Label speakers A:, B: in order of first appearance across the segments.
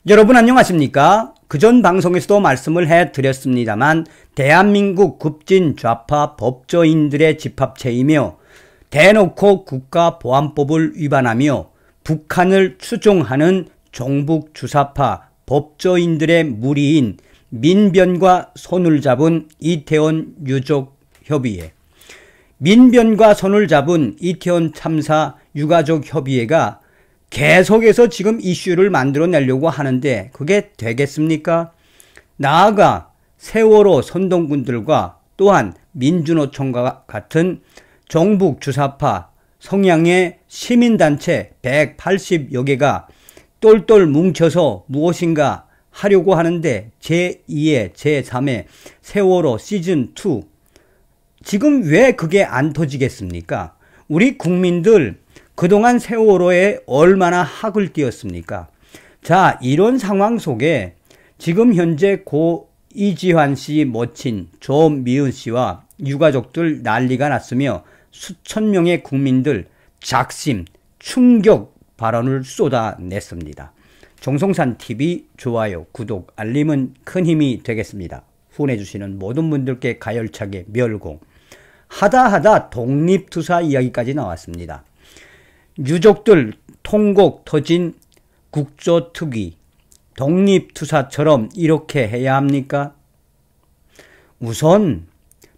A: 여러분 안녕하십니까? 그전 방송에서도 말씀을 해드렸습니다만 대한민국 급진 좌파 법조인들의 집합체이며 대놓고 국가보안법을 위반하며 북한을 추종하는 종북주사파 법조인들의 무리인 민변과 손을 잡은 이태원 유족협의회. 민변과 손을 잡은 이태원 참사 유가족협의회가 계속해서 지금 이슈를 만들어내려고 하는데 그게 되겠습니까? 나아가 세월호 선동군들과 또한 민주노총과 같은 종북주사파 성향의 시민단체 180여 개가 똘똘 뭉쳐서 무엇인가 하려고 하는데 제2의 제3의 세월호 시즌2 지금 왜 그게 안 터지겠습니까? 우리 국민들 그동안 세월호에 얼마나 학을 띄었습니까? 자, 이런 상황 속에 지금 현재 고 이지환 씨 모친 조미은 씨와 유가족들 난리가 났으며 수천 명의 국민들 작심, 충격 발언을 쏟아냈습니다. 정성산TV 좋아요, 구독, 알림은 큰 힘이 되겠습니다. 후원해주시는 모든 분들께 가열차게 멸공. 하다하다 독립투사 이야기까지 나왔습니다. 유족들 통곡 터진 국조특위, 독립투사처럼 이렇게 해야 합니까? 우선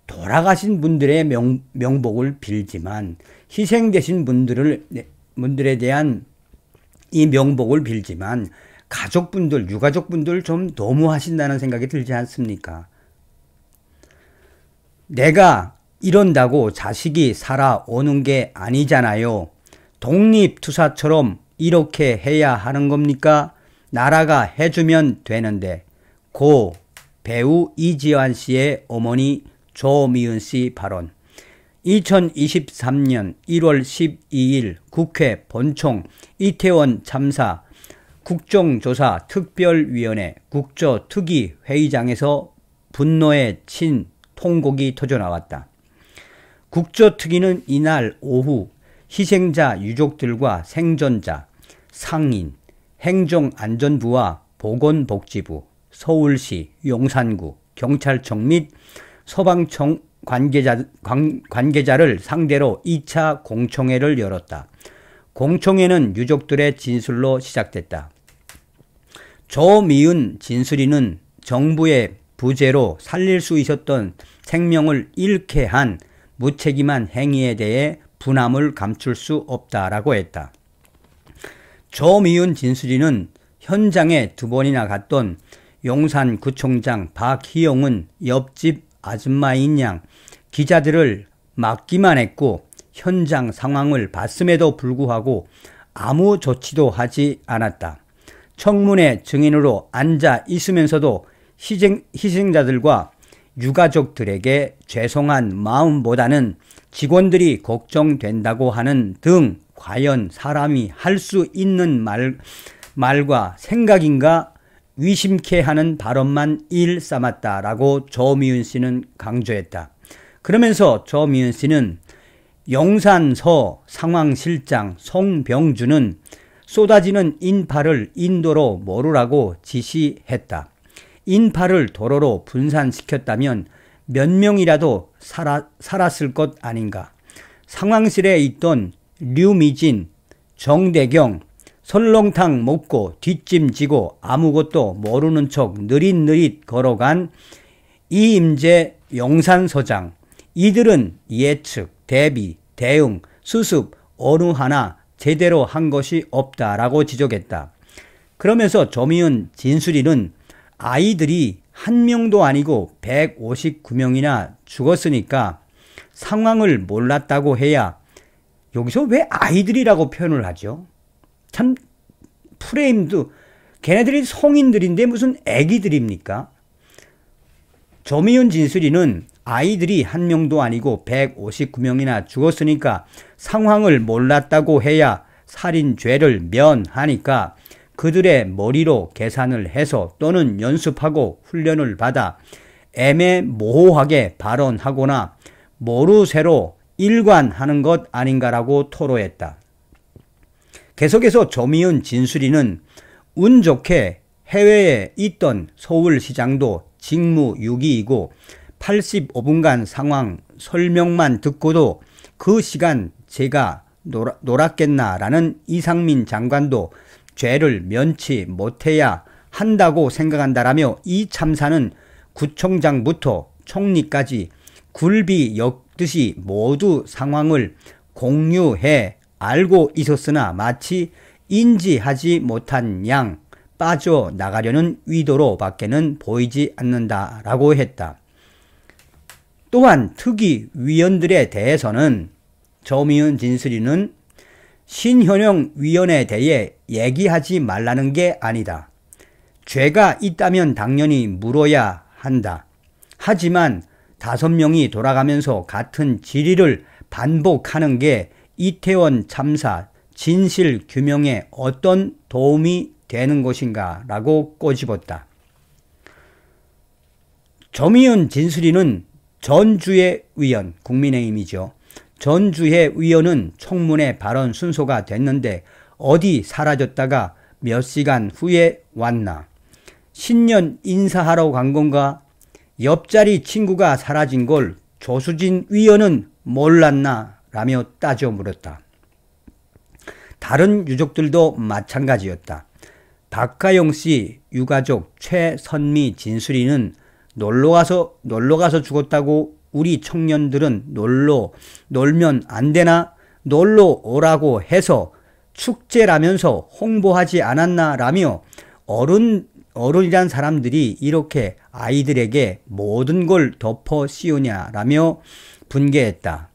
A: 돌아가신 분들의 명복을 빌지만 희생되신 분들에 대한 이 명복을 빌지만 가족분들, 유가족분들 좀 너무하신다는 생각이 들지 않습니까? 내가 이런다고 자식이 살아오는 게 아니잖아요. 독립투사처럼 이렇게 해야 하는 겁니까? 나라가 해주면 되는데. 고 배우 이지환 씨의 어머니 조미은 씨 발언. 2023년 1월 12일 국회 본총 이태원 참사 국정조사 특별위원회 국조특위 회의장에서 분노에 친 통곡이 터져나왔다. 국조특위는 이날 오후 희생자 유족들과 생존자, 상인, 행정안전부와 보건복지부, 서울시, 용산구, 경찰청 및 소방청 관계자를 상대로 2차 공청회를 열었다. 공청회는 유족들의 진술로 시작됐다. 조미은 진술인은 정부의 부재로 살릴 수 있었던 생명을 잃게 한 무책임한 행위에 대해 분함을 감출 수 없다라고 했다. 조미은 진술인은 현장에 2번이나 갔던 용산구청장 박희영은 옆집 아줌마인 양 기자들을 막기만 했고 현장 상황을 봤음에도 불구하고 아무 조치도 하지 않았다. 청문회 증인으로 앉아 있으면서도 희생자들과 유가족들에게 죄송한 마음보다는 직원들이 걱정된다고 하는 등 과연 사람이 할 수 있는 말과 생각인가 의심케 하는 발언만 일삼았다라고 조미은 씨는 강조했다. 그러면서 조미은 씨는 용산서 상황실장 송병주는 쏟아지는 인파를 인도로 몰으라고 지시했다. 인파를 도로로 분산시켰다면 몇 명이라도 살았을 것 아닌가. 상황실에 있던 류미진, 정대경, 설렁탕 먹고 뒷짐지고 아무것도 모르는 척 느릿느릿 걸어간 이임재 용산서장. 이들은 예측, 대비, 대응, 수습 어느 하나 제대로 한 것이 없다라고 지적했다. 그러면서 조미은 진술인은 아이들이 한 명도 아니고 159명이나 죽었으니까 상황을 몰랐다고 해야 여기서 왜 아이들이라고 표현을 하죠? 참 프레임도 걔네들이 성인들인데 무슨 애기들입니까? 조미은 진술인은 아이들이 한 명도 아니고 159명이나 죽었으니까 상황을 몰랐다고 해야 살인죄를 면하니까 그들의 머리로 계산을 해서 또는 연습하고 훈련을 받아 애매모호하게 발언하거나 모르쇠로 일관하는 것 아닌가라고 토로했다. 계속해서 조미은 진술인은 운 좋게 해외에 있던 서울시장도 직무유기이고 85분간 상황 설명만 듣고도 그 시간 제가 놀았겠나라는 이상민 장관도 죄를 면치 못해야 한다고 생각한다라며 이 참사는 구청장부터 총리까지 굴비 엮듯이 모두 상황을 공유해 알고 있었으나 마치 인지하지 못한 양 빠져나가려는 의도로 밖에는 보이지 않는다라고 했다. 또한 특위위원들에 대해서는 조미은 진술인은 신현영 위원에 대해 얘기하지 말라는 게 아니다. 죄가 있다면 당연히 물어야 한다. 하지만 5명이 돌아가면서 같은 질의를 반복하는 게 이태원 참사 진실 규명에 어떤 도움이 되는 것인가 라고 꼬집었다. 조미은 진술인은 전주의 의원, 국민의힘이죠. 전주의 의원은 청문회 발언 순서가 됐는데 어디 사라졌다가 몇 시간 후에 왔나? 신년 인사하러 간 건가? 옆자리 친구가 사라진 걸 조수진 의원은 몰랐나? 라며 따져 물었다. 다른 유족들도 마찬가지였다. 박가영 씨 유가족 최선미 진술인은 놀러가서 죽었다고 우리 청년들은 놀면 안 되나? 놀러 오라고 해서 축제라면서 홍보하지 않았나? 라며 어른이란 사람들이 이렇게 아이들에게 모든 걸 덮어 씌우냐? 라며 분개했다.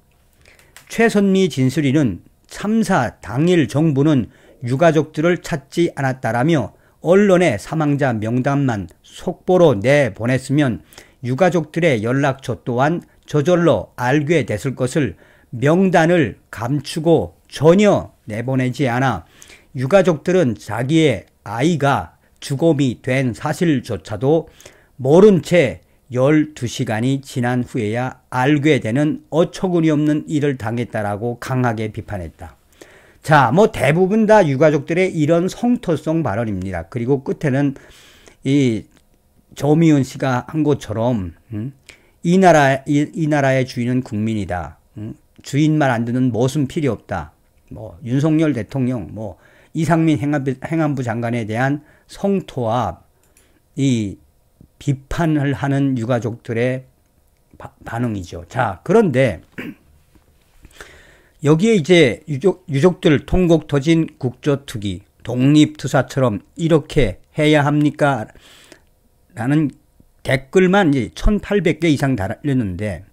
A: 최선미 진술인은 참사 당일 정부는 유가족들을 찾지 않았다라며 언론에 사망자 명단만 속보로 내보냈으면 유가족들의 연락처 또한 저절로 알게 됐을 것을 명단을 감추고 전혀 내보내지 않아 유가족들은 자기의 아이가 주검이 된 사실조차도 모른 채 12시간이 지난 후에야 알게 되는 어처구니없는 일을 당했다라고 강하게 비판했다. 자, 대부분 다 유가족들의 이런 성토성 발언입니다. 그리고 끝에는 이 조미은 씨가 한 것처럼 이 나라의 주인은 국민이다. 주인 말 안 듣는 못은 필요 없다. 윤석열 대통령, 이상민 행안부 장관에 대한 성토와 이 비판을 하는 유가족들의 반응이죠. 자, 그런데 여기에 이제 유족들 통곡 터진 국조특위, 독립투사처럼 이렇게 해야 합니까? 라는 댓글만 이제 1800개 이상 달렸는데,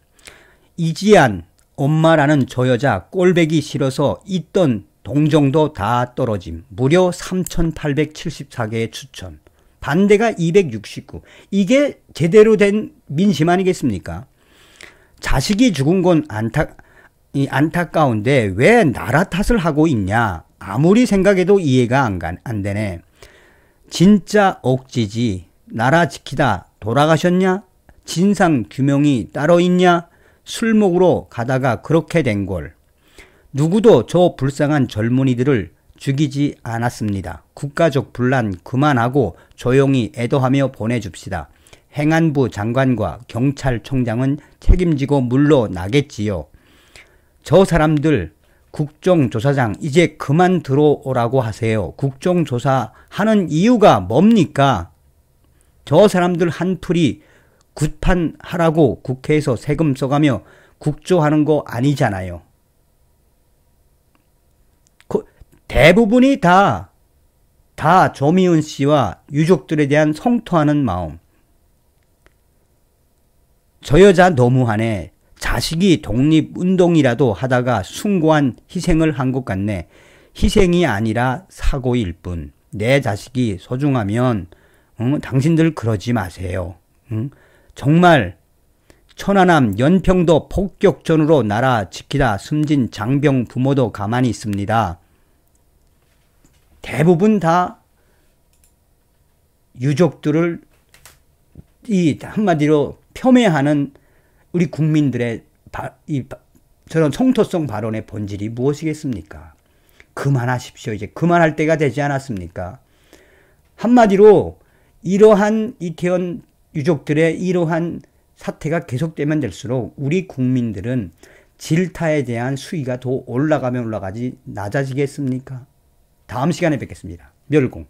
A: 이지안 엄마라는 저 여자 꼴배기 싫어서 있던 동정도 다 떨어짐. 무려 3874개의 추천. 반대가 269. 이게 제대로 된 민심 아니겠습니까? 자식이 죽은 건 안타까운데 왜 나라 탓을 하고 있냐? 아무리 생각해도 이해가 안 되네. 진짜 억지지. 나라 지키다 돌아가셨냐? 진상 규명이 따로 있냐? 술 먹으러 가다가 그렇게 된 걸. 누구도 저 불쌍한 젊은이들을 죽이지 않았습니다. 국가적 분란 그만하고 조용히 애도하며 보내줍시다. 행안부 장관과 경찰청장은 책임지고 물러나겠지요. 저 사람들 국정조사장 이제 그만 들어오라고 하세요. 국정조사하는 이유가 뭡니까? 저 사람들 한풀이 굿판하라고 국회에서 세금 써가며 국조하는 거 아니잖아요. 대부분이 다 조미은 씨와 유족들에 대한 성토하는 마음. 저 여자 너무하네. 자식이 독립운동이라도 하다가 숭고한 희생을 한 것 같네. 희생이 아니라 사고일 뿐. 내 자식이 소중하면 당신들 그러지 마세요. 정말 천안함 연평도 폭격전으로 나라 지키다 숨진 장병 부모도 가만히 있습니다. 대부분 다 유족들을 한마디로 폄훼하는 우리 국민들의 저런 성토성 발언의 본질이 무엇이겠습니까? 그만하십시오. 이제 그만할 때가 되지 않았습니까? 한마디로 이러한 이태원 유족들의 이러한 사태가 계속되면 될수록 우리 국민들은 질타에 대한 수위가 더 올라가면 올라가지 낮아지겠습니까? 다음 시간에 뵙겠습니다. 멸공.